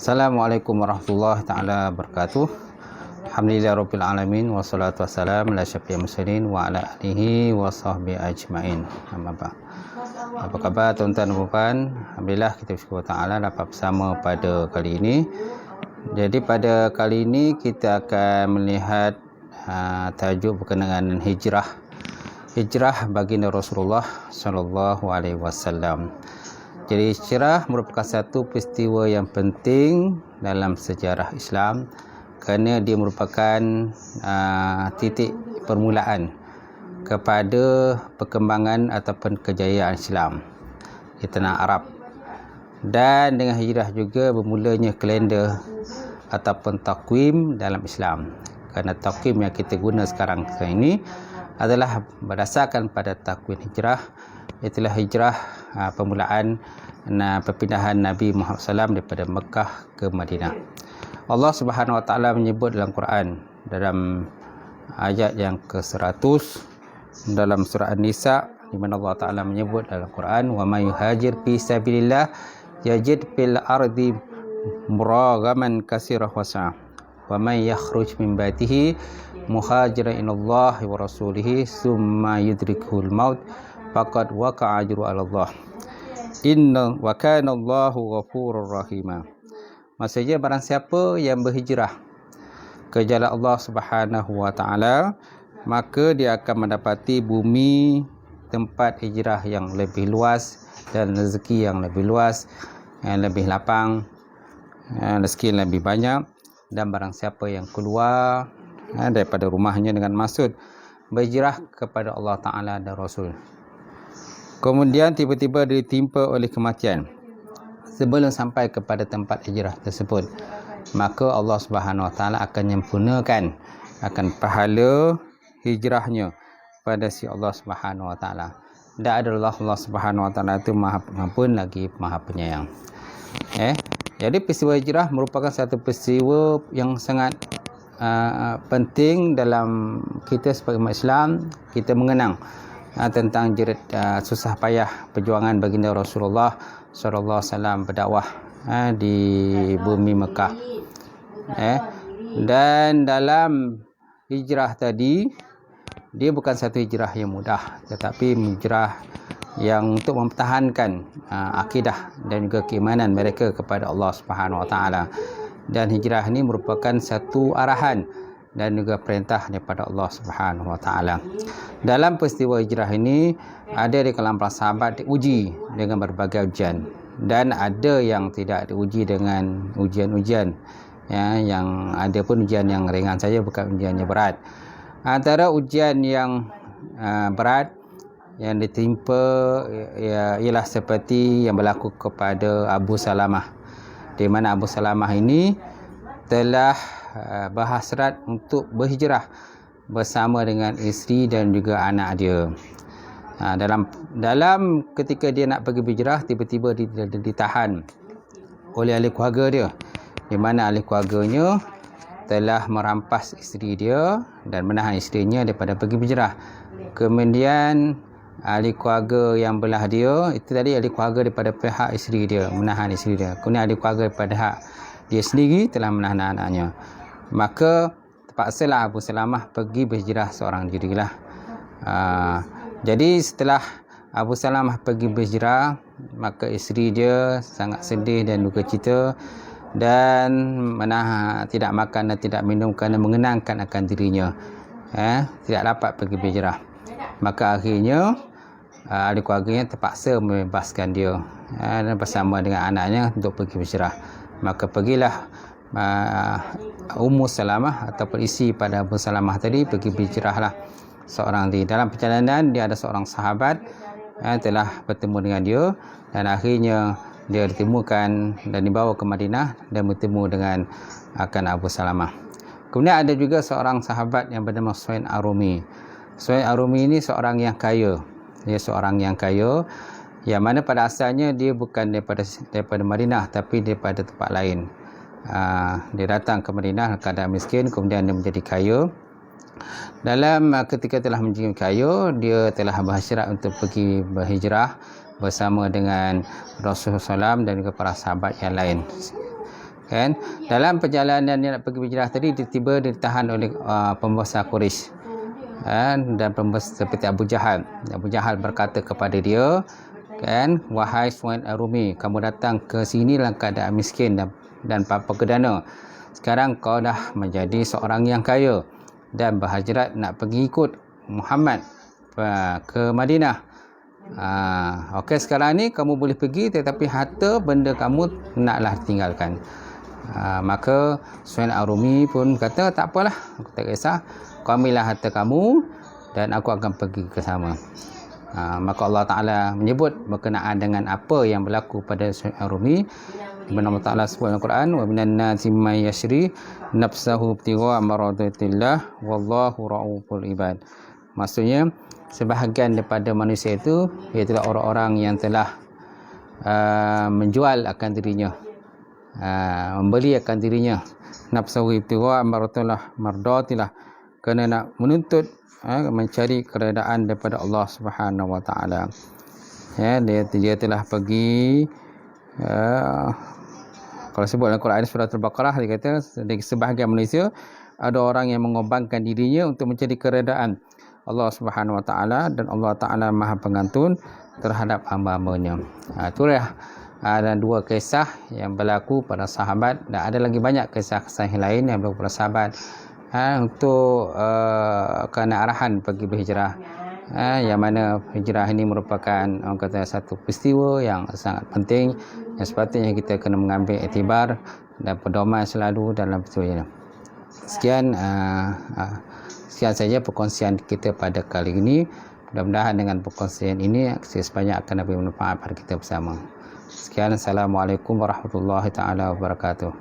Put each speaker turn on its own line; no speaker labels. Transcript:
Assalamualaikum warahmatullahi taala wabarakatuh. Alhamdulillahirabbil alamin wassalatu wassalamu ala asyrafil mursalin wa ala alihi wa sahbihi ajmain. Amma ba'd. Apa khabar tuan-tuan dan puan? Alhamdulillah kita bersyukur taala dapat bersama pada kali ini. Jadi pada kali ini kita akan melihat tajuk berkenaan dengan hijrah. Hijrah baginda Rasulullah sallallahu alaihi wasallam. Jadi hijrah merupakan satu peristiwa yang penting dalam sejarah Islam kerana dia merupakan titik permulaan kepada perkembangan ataupun kejayaan Islam di tanah Arab. Dan dengan hijrah juga bermulanya kalender ataupun takwim dalam Islam. Kerana takwim yang kita guna sekarang ini adalah berdasarkan pada takwim hijrah. Itulah hijrah permulaan perpindahan Nabi Muhammad SAW daripada Mekah ke Madinah. Allah Subhanahu Wa Taala menyebut dalam Quran dalam ayat yang ke-100 dalam surah An-Nisa, di mana Allah Taala menyebut dalam Quran, wa may yuhajir fi sabilillah yajid fil ardi muragaman katsira wasa wa may yakhruj min baitihi muhajiran ila Allah wa rasulihi summa yudrikuhul maut faqad waqa'a ajru 'ala Allah. Inna wa kana Allahu ghafurur rahima. Maksudnya barang siapa yang berhijrah ke jalan Allah Subhanahu wa taala, maka dia akan mendapati bumi tempat hijrah yang lebih luas dan rezeki yang lebih luas, yang lebih lapang, rezeki yang lebih banyak. Dan barang siapa yang keluar daripada rumahnya dengan maksud berhijrah kepada Allah Taala dan Rasul, kemudian tiba-tiba ditimpa oleh kematian sebelum sampai kepada tempat hijrah tersebut, maka Allah Subhanahu Wa Taala akan menyempurnakan akan pahala hijrahnya pada si Allah Subhanahu Wa Taala. Dan adalah Allah Subhanahu Wa Taala itu Maha Pengampun lagi Maha Penyayang. Jadi peristiwa hijrah merupakan satu peristiwa yang sangat penting dalam kita sebagai umat Islam. Kita mengenang tentang jerit susah payah perjuangan baginda Rasulullah sallallahu alaihi wasallam berdakwah di bumi Mekah. Dan dalam hijrah tadi, dia bukan satu hijrah yang mudah, tetapi hijrah yang untuk mempertahankan akidah dan juga keimanan mereka kepada Allah Subhanahu Wa Taala. Dan hijrah ini merupakan satu arahan dan juga perintah daripada Allah Subhanahu Wa Taala. Dalam peristiwa hijrah ini, ada di kalangan para sahabat diuji dengan berbagai ujian, dan ada yang tidak diuji dengan ujian-ujian, yang ada pun ujian yang ringan saja, bukan ujian yang berat. Antara ujian yang berat yang ditimpa ialah seperti yang berlaku kepada Abu Salamah, di mana Abu Salamah ini telah berhasrat untuk berhijrah bersama dengan isteri dan juga anak dia. Dalam ketika dia nak pergi berhijrah, tiba-tiba ditahan oleh ahli keluarga dia, di mana ahli keluarganya telah merampas isteri dia dan menahan isterinya daripada pergi berhijrah. Kemudian ahli keluarga yang belah dia, itu tadi ahli keluarga daripada pihak isteri dia, menahan isteri dia. Kemudian ahli keluarga daripada hak dia sendiri telah menahan anaknya. Maka terpaksalah Abu Salamah pergi berhijrah seorang dirilah. Jadi setelah Abu Salamah pergi berhijrah, maka isteri dia sangat sedih dan duka cita dan tidak makan dan tidak minum kerana mengenangkan akan dirinya tidak dapat pergi berhijrah. Maka akhirnya ahli keluarganya terpaksa membebaskan dia dan bersama dengan anaknya untuk pergi berhijrah. Maka pergilah Ummu Salamah ataupun isi pada Abu Salamah tadi pergi berhijrahlah seorang diri. Dalam perjalanan dia ada seorang sahabat telah bertemu dengan dia, dan akhirnya dia ditemukan dan dibawa ke Madinah dan bertemu dengan akan Abu Salamah. Kemudian ada juga seorang sahabat yang bernama Suhaib Ar-Rumi. Suhaib Ar-Rumi ini seorang yang kaya. Dia seorang yang kaya, yang mana pada asalnya dia bukan daripada Madinah, tapi daripada tempat lain. Dia datang ke Madinah keadaan miskin, kemudian dia menjadi kaya. Dalam ketika telah menjadi kaya, dia telah berhasrat untuk pergi berhijrah bersama dengan Rasulullah SAW dan juga para sahabat yang lain. kan. Dalam perjalanan dia nak pergi berhijrah tadi, tiba-tiba ditahan oleh pembesar Quraisy, kan, dan pembesar seperti Abu Jahal. Abu Jahal berkata kepada dia, kan, wahai Suhaib Ar-Rumi, kamu datang ke sini dalam keadaan miskin dan perdana. Sekarang kau dah menjadi seorang yang kaya dan berhajrat nak pergi ikut Muhammad ke Madinah. Okey, sekarang ni kamu boleh pergi, tetapi harta benda kamu naklah tinggalkan. Maka Suhaib Ar-Rumi pun kata, tak apalah, aku tak kisah, kau ambillah harta kamu dan aku akan pergi ke sana. Maka Allah Ta'ala menyebut berkenaan dengan apa yang berlaku pada Suhaib Ar-Rumi. Di mana Allah Ta'ala sebut dalam Quran, wa minan nasi may yashri nafsahu ibtigha maradatillah wallahu ra'uful ibad. Maksudnya sebahagian daripada manusia itu iaitu orang-orang yang telah menjual akan dirinya, membeli akan dirinya, nafsahu ibtigha maradatillah, kerana nak menuntut mencari keredaan daripada Allah Subhanahu wa taala. Dia telah pergi, kalau sebut dalam Quran surah Al-Baqarah, dia kata sebahagian manusia ada orang yang mengorbankan dirinya untuk mencari keredaan Allah Subhanahu wa taala, dan Allah Taala Maha Pengantun terhadap hamba-hambanya. Itulah ada dua kisah yang berlaku pada sahabat, dan ada lagi banyak kisah-kisah lain yang berlaku pada sahabat untuk kerana arahan pergi berhijrah, yang mana hijrah ini merupakan orang kata satu peristiwa yang sangat penting yang sepatutnya kita kena mengambil iktibar dan pedoman selalu dalam peristiwa ini. Sekian saja perkongsian kita pada kali ini. Mudah-mudahan dengan perkongsian ini sebanyak akan dapat bermanfaat pada kita bersama. Sekian, Assalamualaikum warahmatullahi taala wabarakatuh.